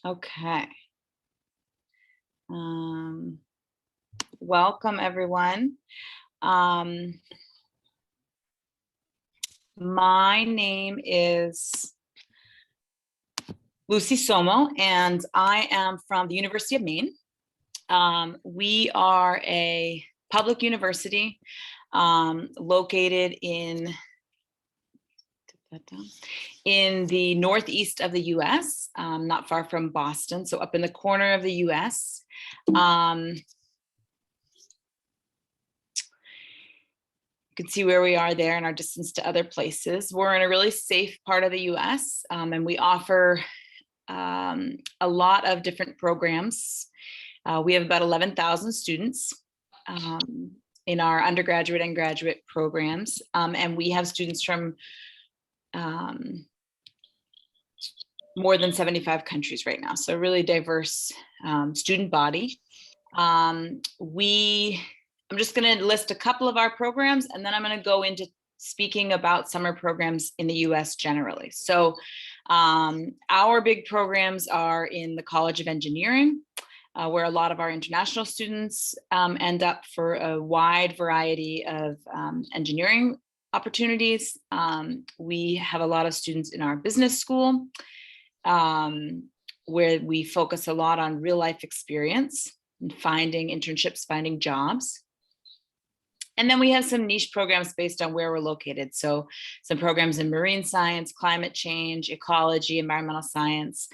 Okay. Welcome, everyone. My name is Lucy Somo, and I am from the University of Maine. We are a public university located in the northeast of the US, not far from Boston, so up in the corner of the US. You can see where we are there and our distance to other places. We're in a really safe part of the US, and we offer a lot of different programs. We have about 11,000 students in our undergraduate and graduate programs, and we have students from more than 75 countries right now, so a really diverse student body. I'm just going to list a couple of our programs, and then I'm going to go into speaking about summer programs in the US generally. So our big programs are in the College of Engineering, where a lot of our international students end up for a wide variety of engineering opportunities. We have a lot of students in our business school, where we focus a lot on real life experience and finding internships, finding jobs. And then we have some niche programs based on where we're located. So some programs in marine science, climate change, ecology, environmental science,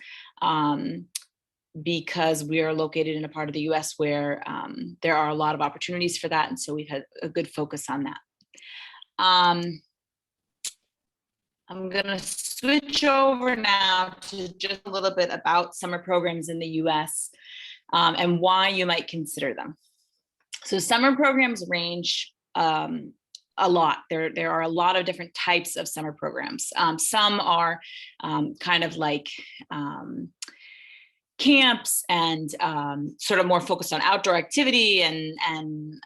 because we are located in a part of the US where there are a lot of opportunities for that. And so we've had a good focus on that. I'm gonna switch over now to just a little bit about summer programs in the US and why you might consider them. So summer programs range a lot. There are a lot of different types of summer programs. Some are kind of like camps and sort of more focused on outdoor activity and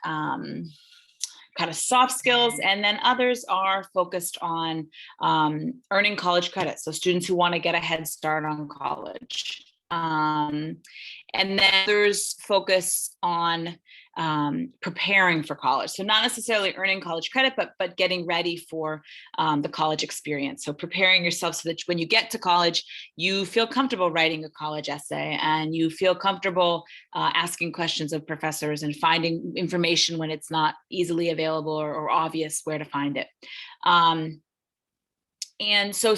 kind of soft skills. And then others are focused on earning college credit. So students who want to get a head start on college. And then others focus on preparing for college. So not necessarily earning college credit, but getting ready for the college experience. So preparing yourself so that when you get to college, you feel comfortable writing a college essay and you feel comfortable asking questions of professors and finding information when it's not easily available or obvious where to find it. And so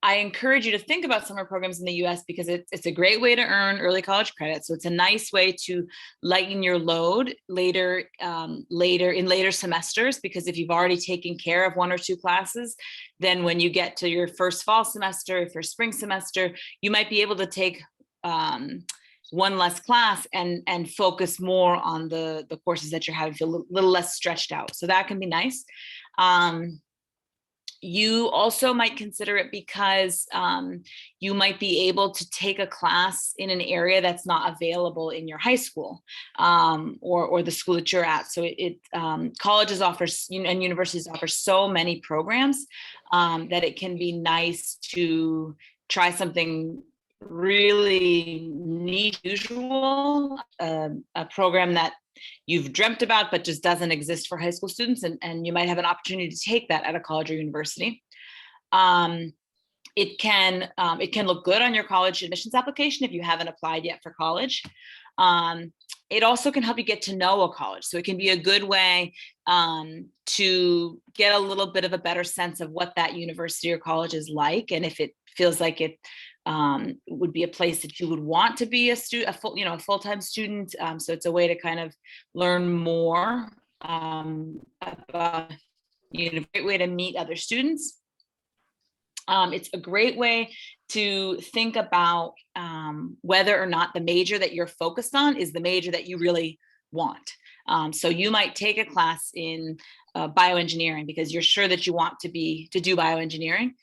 I encourage you to think about summer programs in the US because it's a great way to earn early college credit. So it's a nice way to lighten your load later semesters, because if you've already taken care of one or two classes, then when you get to your first fall semester, first spring semester, you might be able to take one less class and focus more on the courses that you're having, feel a little less stretched out. So that can be nice. You also might consider it because you might be able to take a class in an area that's not available in your high school or the school that you're at. So colleges offer and universities offer so many programs that it can be nice to try something really niche, usual, a program that you've dreamt about but just doesn't exist for high school students, and you might have an opportunity to take that at a college or university. It can look good on your college admissions application if you haven't applied yet for college. It also can help you get to know a college, so it can be a good way to get a little bit of a better sense of what that university or college is like, and if it feels like it would be a place that you would want to be a full-time student. So it's a way to kind of learn more about, a great way to meet other students. It's a great way to think about whether or not the major that you're focused on is the major that you really want. So you might take a class in bioengineering because you're sure that you want to do bioengineering.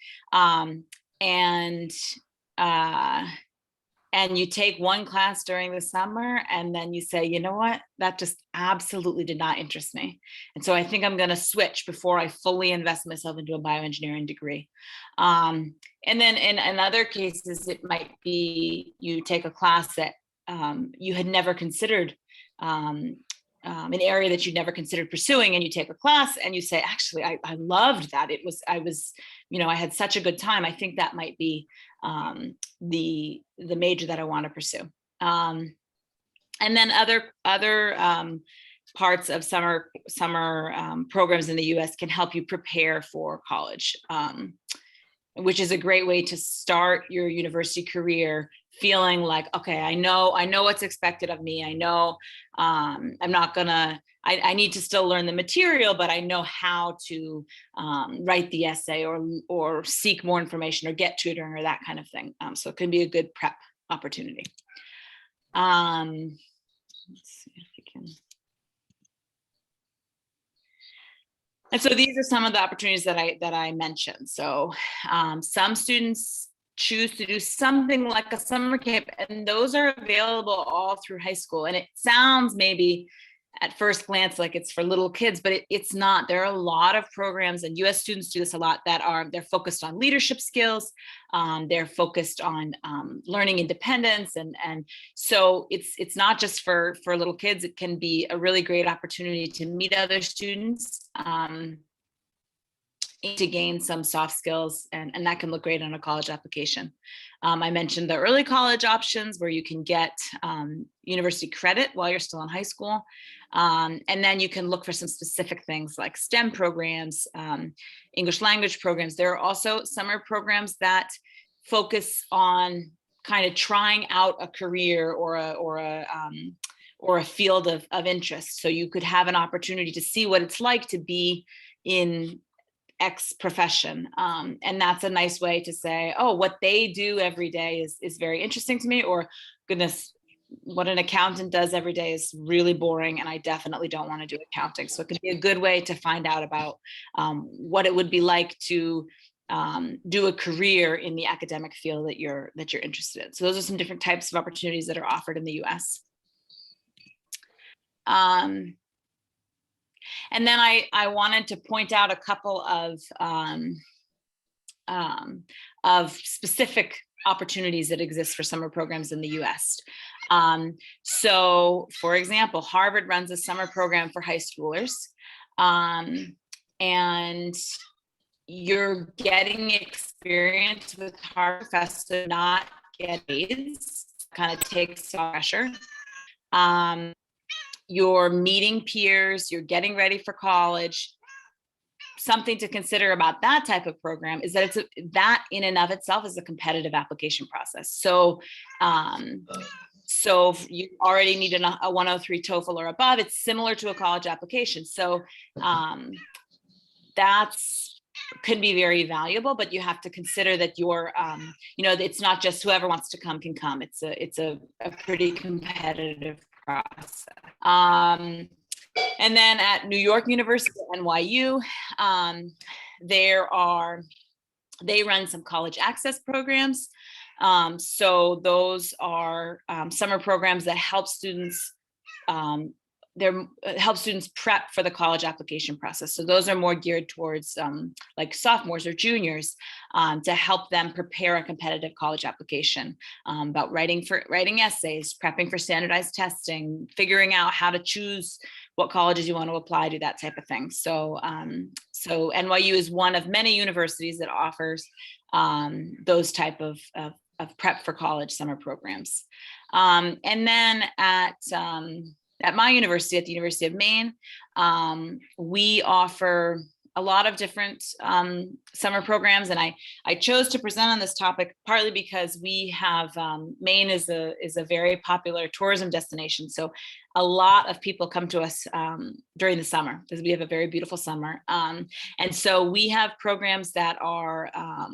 and you take one class during the summer, and then you say, you know what, that just absolutely did not interest me. And so I think I'm going to switch before I fully invest myself into a bioengineering degree. And then in other cases, it might be you take a class that you had never considered, an area that you'd never considered pursuing, and you take a class and you say, actually, I loved that. I had such a good time. I think that might be the major that I want to pursue. And then other parts of summer programs in the US can help you prepare for college, which is a great way to start your university career feeling like, okay, I know what's expected of me. I know I'm not gonna, I need to still learn the material, but I know how to write the essay or seek more information or get tutoring or that kind of thing. So it can be a good prep opportunity. Let's see if we can. And so these are some of the opportunities that I mentioned. So some students choose to do something like a summer camp, and those are available all through high school. And it sounds maybe at first glance like it's for little kids, but it's not. There are a lot of programs, and US students do this a lot, they're focused on leadership skills. They're focused on learning independence. And so it's not just for little kids. It can be a really great opportunity to meet other students, to gain some soft skills, and that can look great on a college application. I mentioned the early college options where you can get university credit while you're still in high school. And then you can look for some specific things like STEM programs, English language programs. There are also summer programs that focus on kind of trying out a career or a field of interest. So you could have an opportunity to see what it's like to be in X profession. And that's a nice way to say, oh, what they do every day is very interesting to me, or goodness, what an accountant does every day is really boring, and I definitely don't want to do accounting. So it can be a good way to find out about what it would be like to do a career in the academic field that you're interested in. So those are some different types of opportunities that are offered in the US. And then I wanted to point out a couple of specific opportunities that exist for summer programs in the US. So for example, Harvard runs a summer program for high schoolers, and you're getting experience with Harvard professors, not get grades, kind of takes off pressure. You're meeting peers, you're getting ready for college. Something to consider about that type of program is that that in and of itself is a competitive application process. So, so if you already need a 103 TOEFL or above, it's similar to a college application. So that's can be very valuable, but you have to consider that you're, it's not just whoever wants to come can come. It's a pretty competitive process. And then at New York University, NYU, they run some college access programs. So those are summer programs that help students prep for the college application process. So those are more geared towards like sophomores or juniors, to help them prepare a competitive college application, about writing essays, prepping for standardized testing, figuring out how to choose what colleges you want to apply to, that type of thing. So so NYU is one of many universities that offers those type of prep for college summer programs. And then at my university, at the University of Maine, we offer a lot of different summer programs, and I chose to present on this topic partly because we have Maine is a very popular tourism destination. So a lot of people come to us during the summer because we have a very beautiful summer, and so we have programs that are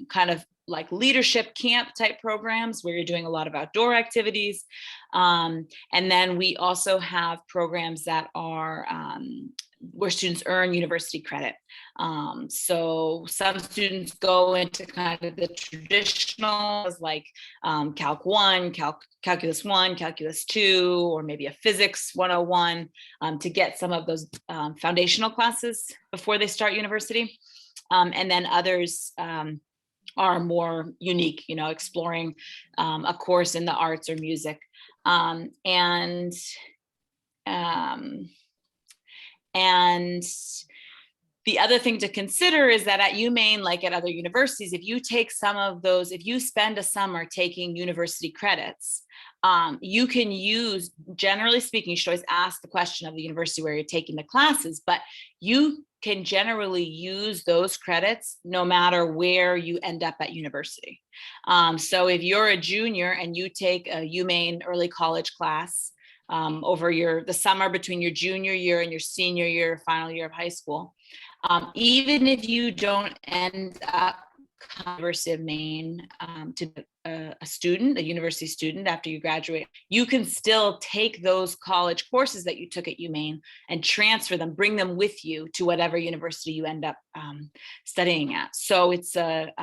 kind of like leadership camp type programs where you're doing a lot of outdoor activities. And then we also have programs that are where students earn university credit. So some students go into kind of the traditional, like Calc 1, Calculus 1, Calculus 2, or maybe a Physics 101 to get some of those foundational classes before they start university. And then others are more unique, exploring a course in the arts or music. And the other thing to consider is that at UMaine, like at other universities, if you take some of those, if you spend a summer taking university credits, you can use, generally speaking, you should always ask the question of the university where you're taking the classes, but you can generally use those credits no matter where you end up at university. So if you're a junior and you take a UMaine early college class over the summer between your junior year and your senior year, final year of high school, even if you don't end up University of Maine to a student, a university student after you graduate, you can still take those college courses that you took at UMaine and transfer them, bring them with you to whatever university you end up studying at. So it's a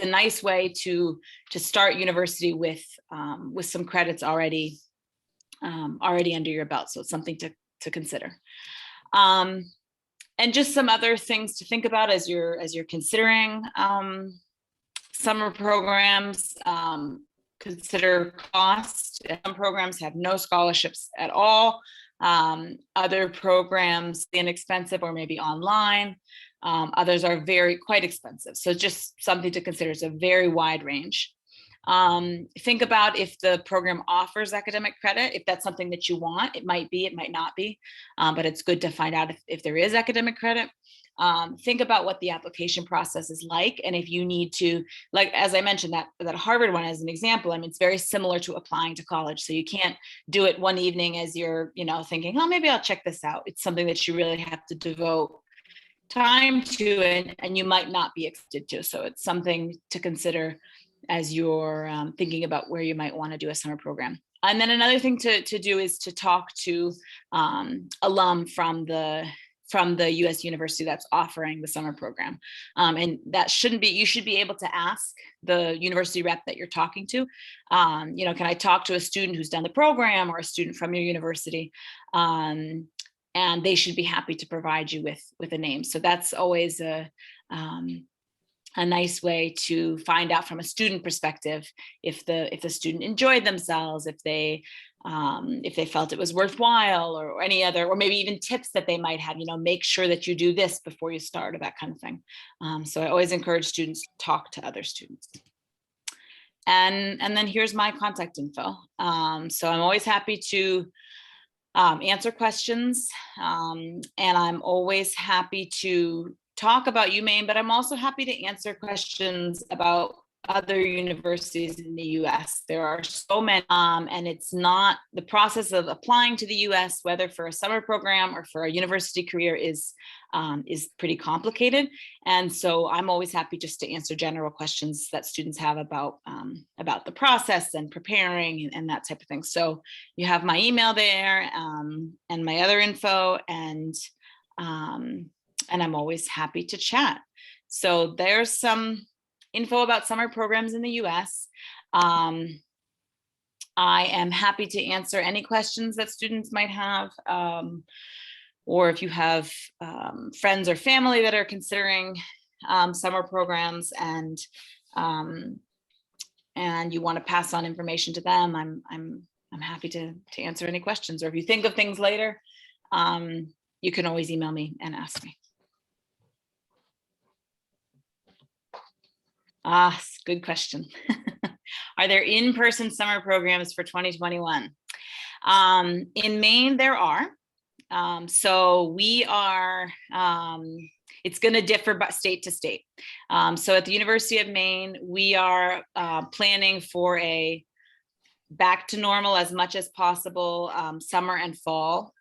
nice way to start university with some credits already under your belt. So it's something to consider. And just some other things to think about as you're considering summer programs. Consider cost. Some programs have no scholarships at all. Other programs inexpensive or maybe online. Others are quite expensive. So just something to consider. It's a very wide range. Think about if the program offers academic credit, if that's something that you want. It might be, it might not be, but it's good to find out if there is academic credit. Think about what the application process is like. And if you need to, like, as I mentioned, that Harvard one as an example, I mean, it's very similar to applying to college. So you can't do it one evening as you're, thinking, oh, maybe I'll check this out. It's something that you really have to devote time to, and you might not be accepted to. So it's something to consider as you're thinking about where you might want to do a summer program. And then another thing to do is to talk to alum from the U.S. university that's offering the summer program. And that you should be able to ask the university rep that you're talking to, can I talk to a student who's done the program or a student from your university? And they should be happy to provide you with a name. So that's always a nice way to find out from a student perspective if the student enjoyed themselves, if they felt it was worthwhile, or any other, or maybe even tips that they might have. Make sure that you do this before you start, or that kind of thing. So I always encourage students to talk to other students. And then here's my contact info. So I'm always happy to answer questions, and I'm always happy to talk about UMaine, but I'm also happy to answer questions about other universities in the US. There are so many, and it's not, the process of applying to the US, whether for a summer program or for a university career, is pretty complicated. And so I'm always happy just to answer general questions that students have about the process and preparing and that type of thing. So you have my email there, and my other info, and I'm always happy to chat. So there's some info about summer programs in the US. I am happy to answer any questions that students might have, or if you have friends or family that are considering summer programs, and you want to pass on information to them, I'm happy to answer any questions. Or if you think of things later, you can always email me and ask me. Good question. Are there in-person summer programs for 2021? In Maine, there are. So we are, it's going to differ by state to state. So at the University of Maine, we are planning for a back to normal as much as possible summer and fall.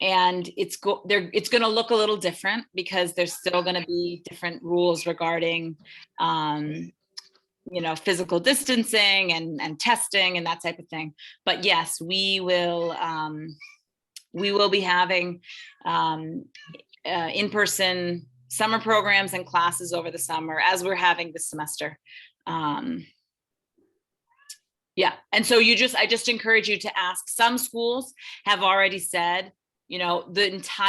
And it's going to look a little different because there's still going to be different rules regarding, physical distancing and testing and that type of thing. But yes, we will we will be having in-person summer programs and classes over the summer, as we're having this semester. Yeah, and so I just encourage you to ask. Some schools have already said, you know,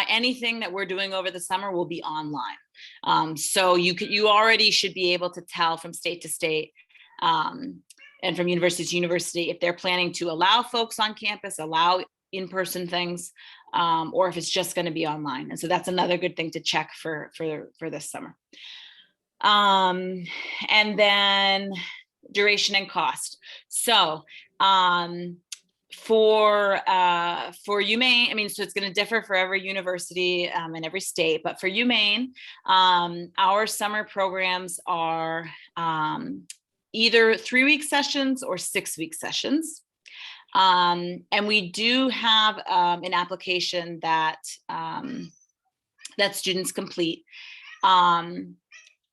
anything that we're doing over the summer will be online. So you already should be able to tell from state to state, and from university to university, if they're planning to allow folks on campus, allow in-person things, or if it's just going to be online. And so that's another good thing to check for this summer. And then duration and cost. So for UMaine, I mean, so it's going to differ for every university and every state, but for UMaine, our summer programs are either 3-week sessions or 6-week sessions. And we do have an application that that students complete.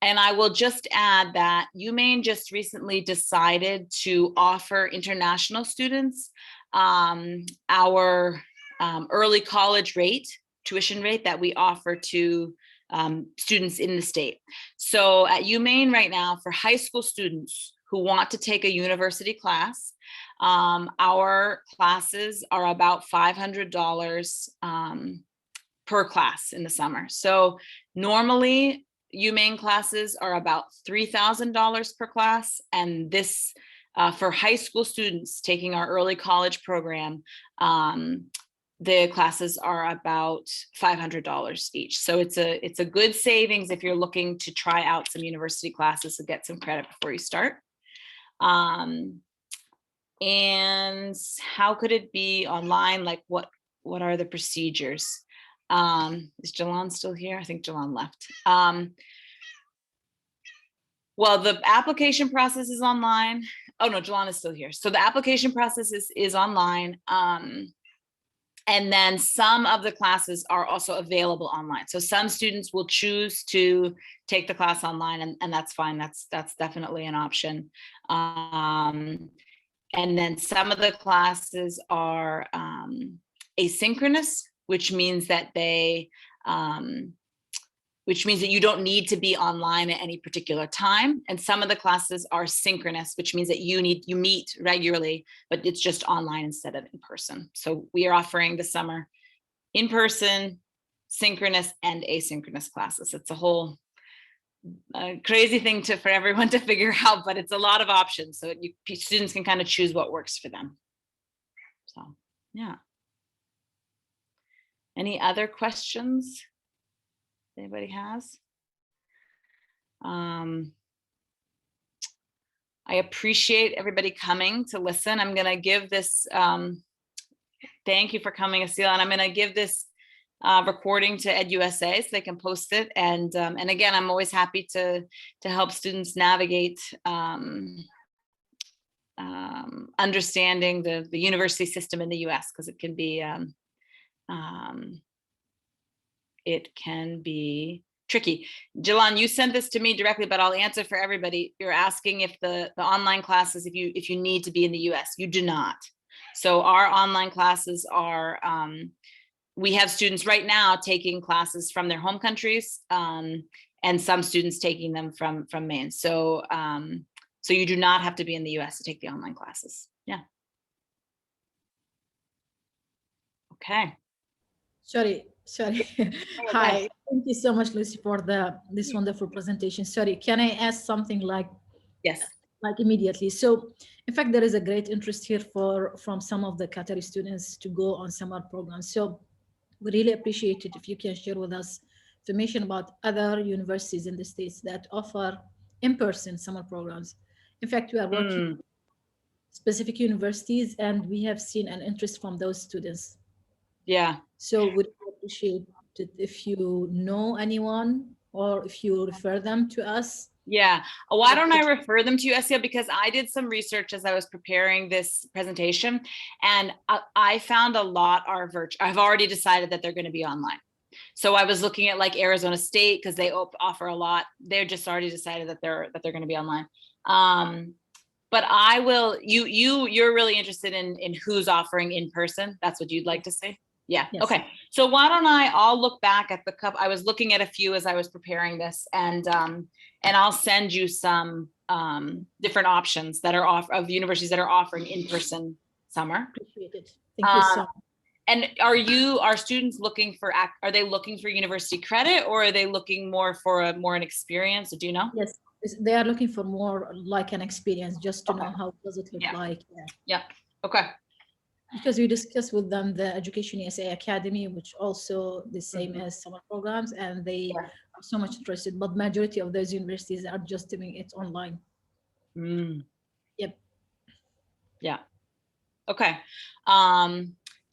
And I will just add that UMaine just recently decided to offer international students our early college rate, tuition rate that we offer to students in the state. So at UMaine right now, for high school students who want to take a university class, our classes are about $500 per class in the summer. So normally, UMaine classes are about $3,000 per class, and this for high school students taking our early college program, the classes are about $500 each. So it's a good savings if you're looking to try out some university classes to get some credit before you start. And how could it be online? Like what are the procedures? Is Jalan still here? I think Jalan left. Well, the application process is online. Oh no, Jalan is still here. So the application process is online. And then some of the classes are also available online. So some students will choose to take the class online, and that's fine. That's definitely an option. And then some of the classes are asynchronous, which means that you don't need to be online at any particular time. And some of the classes are synchronous, which means that you meet regularly, but it's just online instead of in person. So we are offering this summer in-person, synchronous, and asynchronous classes. It's a whole crazy thing for everyone to figure out, but it's a lot of options. So students can kind of choose what works for them. So, yeah. Any other questions anybody has? I appreciate everybody coming to listen. I'm going to give this, thank you for coming, Asila, and I'm going to give this recording to EdUSA so they can post it. And again, I'm always happy to help students navigate understanding the university system in the US, because it can be tricky. Jalan, you sent this to me directly, but I'll answer for everybody. You're asking if the online classes, if you need to be in the US. You do not. So our online classes are, we have students right now taking classes from their home countries, and some students taking them from Maine. So so you do not have to be in the US to take the online classes. Yeah. Okay. Sorry. Hi, thank you so much, Lucy, for this wonderful presentation. Sorry, can I ask something like? Yes. Like immediately. So in fact, there is a great interest here from some of the Qatari students to go on summer programs. So we really appreciate it if you can share with us information about other universities in the States that offer in-person summer programs. In fact, we are working with specific universities, and we have seen an interest from those students. Yeah. So we'd appreciate it if you know anyone or if you refer them to us. Yeah. Why don't I refer them to you, Esia? Because I did some research as I was preparing this presentation, and I found a lot are virtual. I've already decided that they're going to be online. So I was looking at like Arizona State, because they offer a lot. They're just already decided that they're going to be online. But I will. You're really interested in who's offering in person. That's what you'd like to say. Yeah. Yes. Okay. So why don't I'll look back at the I was looking at a few as I was preparing this, and I'll send you some different options that are of universities that are offering in-person summer. Appreciate it. Thank you so much. And are students looking for, are they looking for university credit, or are they looking more for an experience? Do you know? Yes, they are looking for more like an experience, just to know how does it look Yeah. like. Yeah. Okay. Because we discussed with them the Education USA Academy, which also the same as summer programs, and they are so much interested, but majority of those universities are just doing it online. Yep. Yeah. Okay.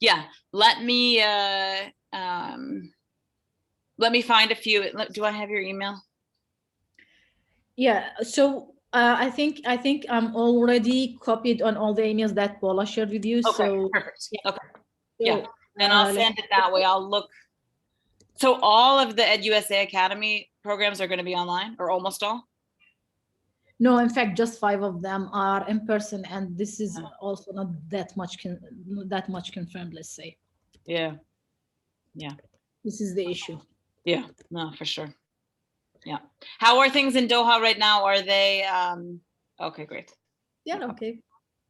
Yeah, let me find a few. Do I have your email? Yeah, so I think I'm already copied on all the emails that Paula shared with you. Okay, so perfect. yeah. Okay. So, Yeah, then I'll send it that way. I'll look. So all of the EdUSA Academy programs are going to be online, or almost all? No, in fact, just 5 of them are in person, and this is also not that much confirmed, let's say. Yeah. Yeah. This is the issue. Yeah, no, for sure. Yeah. How are things in Doha right now? Are they okay, great. Yeah, okay.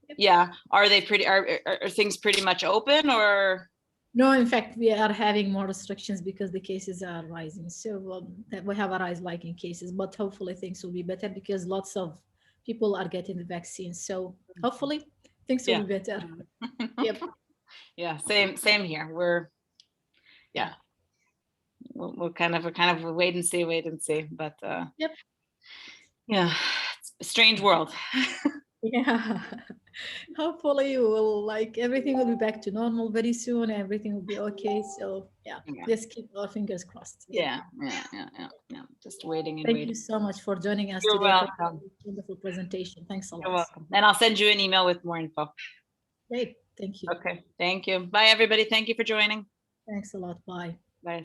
Yep. Yeah. Are they are things pretty much open, or? No, in fact, we are having more restrictions because the cases are rising. So we have a rise like in cases, but hopefully things will be better because lots of people are getting the vaccine. So hopefully things will be better. Yep. Yeah, same here. We're we'll kind of wait and see, but yep. Yeah, it's a strange world. Yeah. Hopefully everything will be back to normal very soon. Everything will be okay. So yeah. Just keep our fingers crossed. Yeah. Just waiting and Thank waiting. you so much for joining us You're today. welcome. For a wonderful presentation. Thanks a lot. You're welcome. And I'll send you an email with more info. Great. Thank you. Okay. Thank you. Bye, everybody. Thank you for joining. Thanks a lot. Bye. Bye.